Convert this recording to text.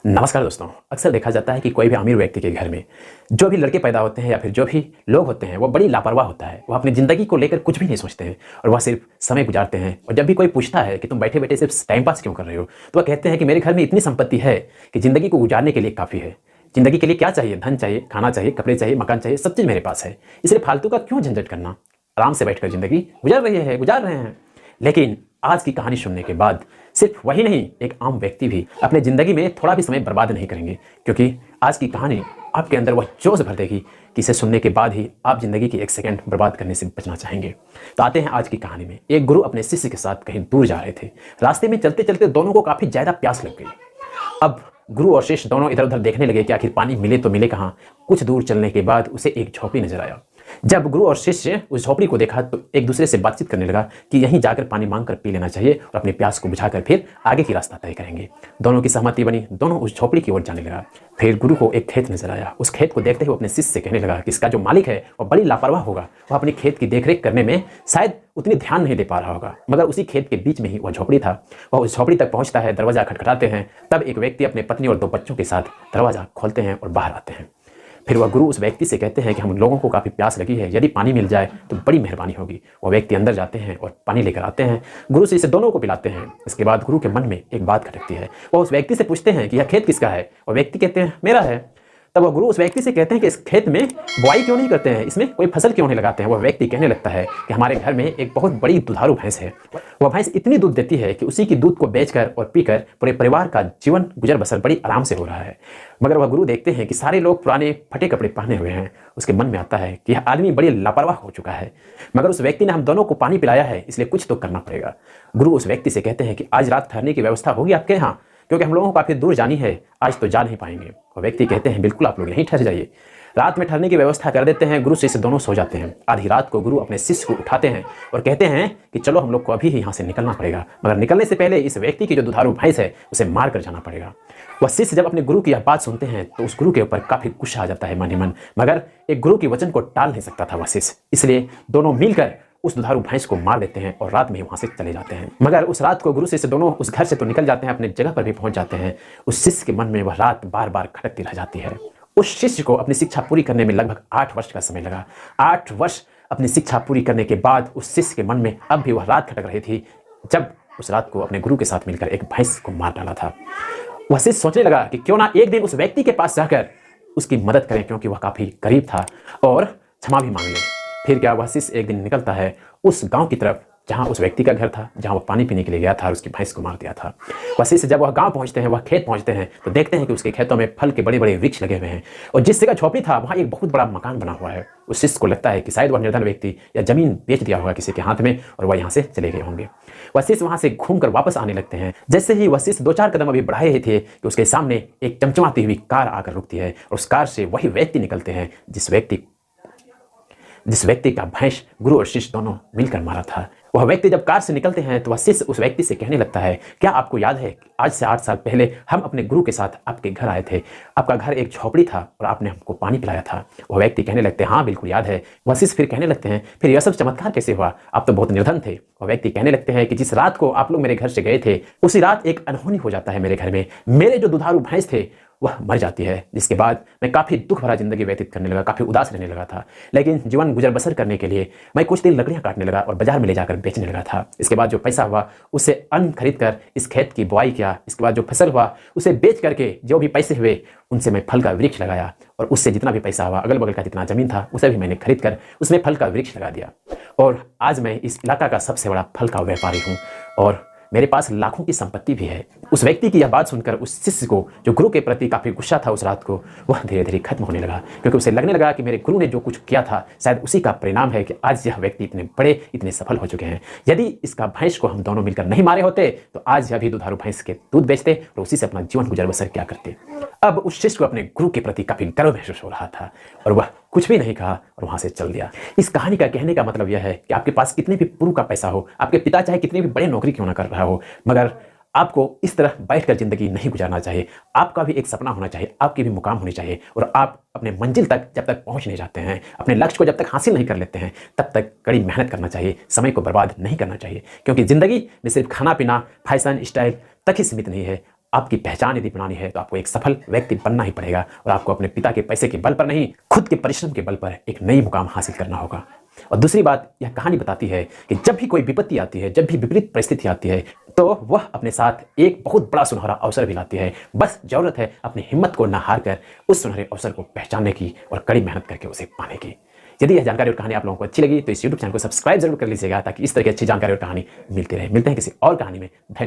नमस्कार दोस्तों। अक्सर देखा जाता है कि कोई भी अमीर व्यक्ति के घर में जो भी लड़के पैदा होते हैं या फिर जो भी लोग होते हैं वो बड़ी लापरवाह होता है। वो अपनी ज़िंदगी को लेकर कुछ भी नहीं सोचते हैं और वह सिर्फ समय गुजारते हैं। और जब भी कोई पूछता है कि तुम बैठे बैठे सिर्फ टाइम पास क्यों कर रहे हो, तो वह कहते हैं कि मेरे घर में इतनी संपत्ति है कि ज़िंदगी को गुजारने के लिए काफ़ी है। ज़िंदगी के लिए क्या चाहिए? धन चाहिए, खाना चाहिए, कपड़े चाहिए, मकान चाहिए, सब चीज़ मेरे पास है। इसलिए फालतू का क्यों झंझट करना, आराम से बैठकर ज़िंदगी गुजार रहे हैं। लेकिन आज की कहानी सुनने के बाद सिर्फ वही नहीं, एक आम व्यक्ति भी अपने ज़िंदगी में थोड़ा भी समय बर्बाद नहीं करेंगे, क्योंकि आज की कहानी आपके अंदर वह जोश भर देगी कि इसे सुनने के बाद ही आप ज़िंदगी की एक सेकंड बर्बाद करने से बचना चाहेंगे। तो आते हैं आज की कहानी में। एक गुरु अपने शिष्य के साथ कहीं दूर जा रहे थे। रास्ते में चलते चलते दोनों को काफ़ी ज़्यादा प्यास लग गई। अब गुरु और शिष्य दोनों इधर उधर देखने लगे कि आखिर पानी मिले तो मिले कहाँ। कुछ दूर चलने के बाद उसे एक झोपड़ी नजर आया। जब गुरु और शिष्य उस झोपड़ी को देखा तो एक दूसरे से बातचीत करने लगा कि यहीं जाकर पानी मांगकर पी लेना चाहिए और अपने प्यास को बुझाकर फिर आगे की रास्ता तय करेंगे। दोनों की सहमति बनी, दोनों उस झोपड़ी की ओर जाने लगा। फिर गुरु को एक खेत नजर आया। उस खेत को देखते हुए अपने शिष्य से कहने लगा कि इसका जो मालिक है वह बड़ी लापरवाह होगा। वह अपने खेत की देखरेख करने में शायद उतनी ध्यान नहीं दे पा रहा होगा। मगर उसी खेत के बीच में ही वह झोपड़ी था। वह उस झोपड़ी तक पहुंचता है, दरवाजा खटखटाते हैं। तब एक व्यक्ति अपने पत्नी और 2 बच्चों के साथ दरवाजा खोलते हैं और बाहर आते हैं। फिर वह गुरु उस व्यक्ति से कहते हैं कि हम लोगों को काफ़ी प्यास लगी है, यदि पानी मिल जाए तो बड़ी मेहरबानी होगी। वह व्यक्ति अंदर जाते हैं और पानी लेकर आते हैं। गुरु से इसे दोनों को पिलाते हैं। इसके बाद गुरु के मन में एक बात खटकती है। वह उस व्यक्ति से पूछते हैं कि यह खेत किसका है। वह व्यक्ति कहते हैं मेरा है। तब वह गुरु उस व्यक्ति से कहते हैं कि इस खेत में बुआई क्यों नहीं करते हैं, इसमें कोई फसल क्यों नहीं लगाते हैं। वह व्यक्ति कहने लगता है कि हमारे घर में एक बहुत बड़ी दुधारू भैंस है। वह भैंस इतनी दूध देती है कि उसी की दूध को बेचकर और पीकर पूरे परिवार का जीवन गुजर बसर बड़ी आराम से हो रहा है। मगर वह गुरु देखते हैं कि सारे लोग पुराने फटे कपड़े पहने हुए हैं। उसके मन में आता है कि यह आदमी बड़ी लापरवाह हो चुका है, मगर उस व्यक्ति ने हम दोनों को पानी पिलाया है, इसलिए कुछ तो करना पड़ेगा। गुरु उस व्यक्ति से कहते हैं कि आज रात ठहरने की व्यवस्था होगी आपके यहाँ, क्योंकि हम लोगों को काफ़ी दूर जानी है, आज तो जा नहीं पाएंगे। वो व्यक्ति कहते हैं बिल्कुल, आप लोग यहीं ठहर जाइए, रात में ठहरने की व्यवस्था कर देते हैं। गुरु शिष्य दोनों सो जाते हैं। आधी रात को गुरु अपने शिष्य को उठाते हैं और कहते हैं कि चलो हम लोग को अभी ही यहाँ से निकलना पड़ेगा, मगर निकलने से पहले इस व्यक्ति की जो दुधारू भैंस है उसे मार कर जाना पड़ेगा। वह शिष्य जब अपने गुरु की यह बात सुनते हैं तो उस गुरु के ऊपर काफ़ी गुस्सा आ जाता है मन ही मन, मगर एक गुरु के वचन को टाल नहीं सकता था वह शिष्य, इसलिए दोनों मिलकर उस दुधारू भैंस को मार देते हैं और रात में ही वहां से चले जाते हैं। मगर उस रात को गुरु शिष्य दोनों उस घर से तो निकल जाते हैं, अपने जगह पर भी पहुंच जाते हैं। उस शिष्य के मन में वह रात बार बार खटकती रह जाती है। उस शिष्य को अपनी शिक्षा पूरी करने में लगभग 8 वर्ष का समय लगा। 8 वर्ष अपनी शिक्षा पूरी करने के बाद उस शिष्य के मन में अब भी वह रात खटक रही थी, जब उस रात को अपने गुरु के साथ मिलकर एक भैंस को मार डाला था। वह शिष्य सोचने लगा कि क्यों ना एक दिन उस व्यक्ति के पास जाकर उसकी मदद करें, क्योंकि वह काफ़ी गरीब था, और क्षमा भी मांग ले। फिर क्या, वह शिष्य एक दिन निकलता है उस गांव की तरफ जहां उस व्यक्ति का घर था, जहां वह पानी पीने के लिए गया था और उसकी भैंस को मार दिया था। वह शिष्य जब वह गांव पहुंचते हैं, वह खेत पहुंचते हैं, तो देखते हैं कि उसके खेतों में फल के बड़े बड़े वृक्ष लगे हुए हैं और जिस जगह झोपड़ी था वहां एक बहुत बड़ा मकान बना हुआ है। उस शिष्य को लगता है कि शायद वह निर्धन व्यक्ति या जमीन बेच दिया होगा किसी के हाथ में और वह यहाँ से चले गए होंगे। वह शिष्य वहां से घूमकर वापस आने लगते हैं। जैसे ही वह शिष्य 2-4 कदम अभी बढ़ाए ही थे कि उसके सामने एक चमचमाती हुई कार आकर रुकती है और उस कार से वही व्यक्ति निकलते हैं जिस व्यक्ति का भैंस गुरु और शिष्य दोनों मिलकर मारा था। वह व्यक्ति जब कार से निकलते हैं तो वह शिष्य उस व्यक्ति से कहने लगता है, क्या आपको याद है कि आज से 8 साल पहले हम अपने गुरु के साथ आपके घर आए थे, आपका घर एक झोपड़ी था और आपने हमको पानी पिलाया था। वह व्यक्ति कहने लगते हैं हाँ बिल्कुल याद है। वह शिष्य फिर कहने लगते हैं फिर यह सब चमत्कार कैसे हुआ, आप तो बहुत निर्धन थे। वह व्यक्ति कहने लगते हैं कि जिस रात को आप लोग मेरे घर से गए थे उसी रात एक अनहोनी हो जाता है मेरे घर में। मेरे जो दुधारू भैंस थे वह मर जाती है, जिसके बाद मैं काफ़ी दुख भरा जिंदगी व्यतीत करने लगा, काफ़ी उदास रहने लगा था। लेकिन जीवन गुजर बसर करने के लिए मैं कुछ दिन लकड़ियाँ काटने लगा और बाजार में ले जाकर बेचने लगा था। इसके बाद जो पैसा हुआ उससे अन्न खरीद कर इस खेत की बुआई किया। इसके बाद जो फसल हुआ उसे बेच करके जो भी पैसे हुए उनसे मैं फल का वृक्ष लगाया और उससे जितना भी पैसा हुआ, अगल बगल का जितना जमीन था उसे भी मैंने खरीद कर उसमें फल का वृक्ष लगा दिया। और आज मैं इस इलाका का सबसे बड़ा फल का व्यापारी हूँ और मेरे पास लाखों की संपत्ति भी है। उस व्यक्ति की यह बात सुनकर उस शिष्य को, जो गुरु के प्रति काफ़ी गुस्सा था उस रात को, वह धीरे धीरे खत्म होने लगा, क्योंकि उसे लगने लगा कि मेरे गुरु ने जो कुछ किया था शायद उसी का परिणाम है कि आज यह व्यक्ति इतने बड़े, इतने सफल हो चुके हैं। यदि इसका भैंस को हम दोनों मिलकर नहीं मारे होते तो आज यह भी दुधारू भैंस के दूध बेचते और उसी से अपना जीवन गुजर बसर क्या करते। अब उस शिष्य को अपने गुरु के प्रति काफ़ी गर्व महसूस हो रहा था और वह कुछ भी नहीं कहा और वहां से चल दिया। इस कहानी का कहने का मतलब यह है कि आपके पास कितने भी पुरु का पैसा हो, आपके पिता चाहे कितनी भी बड़े नौकरी क्यों ना कर रहा हो, मगर आपको इस तरह बैठकर जिंदगी नहीं गुजारना चाहिए। आपका भी एक सपना होना चाहिए, आपकी भी मुकाम होनी चाहिए और आप अपने मंजिल तक जब तक पहुंच नहीं जाते हैं, अपने लक्ष्य को जब तक हासिल नहीं कर लेते हैं, तब तक कड़ी मेहनत करना चाहिए, समय को बर्बाद नहीं करना चाहिए। क्योंकि ज़िंदगी में सिर्फ खाना पीना, फैशन, स्टाइल तक ही सीमित नहीं है। आपकी पहचान यदि बनानी है तो आपको एक सफल व्यक्ति बनना ही पड़ेगा और आपको अपने पिता के पैसे के बल पर नहीं, खुद के परिश्रम के बल पर एक नई मुकाम हासिल करना होगा। और दूसरी बात, यह कहानी बताती है कि जब भी कोई विपत्ति आती है, जब भी विपरीत परिस्थिति आती है, तो वह अपने साथ एक बहुत बड़ा सुनहरा अवसर भी लाती है। बस जरूरत है अपनी हिम्मत को न हार कर उस सुनहरे अवसर को पहचानने की और कड़ी मेहनत करके उसे पाने की। यदि यह जानकारी और कहानी आप लोगों को अच्छी लगी तो इस YouTube चैनल को सब्सक्राइब जरूर कर लीजिएगा, ताकि इस तरह की अच्छी जानकारी और कहानी मिलती रहे। मिलते हैं किसी और कहानी में।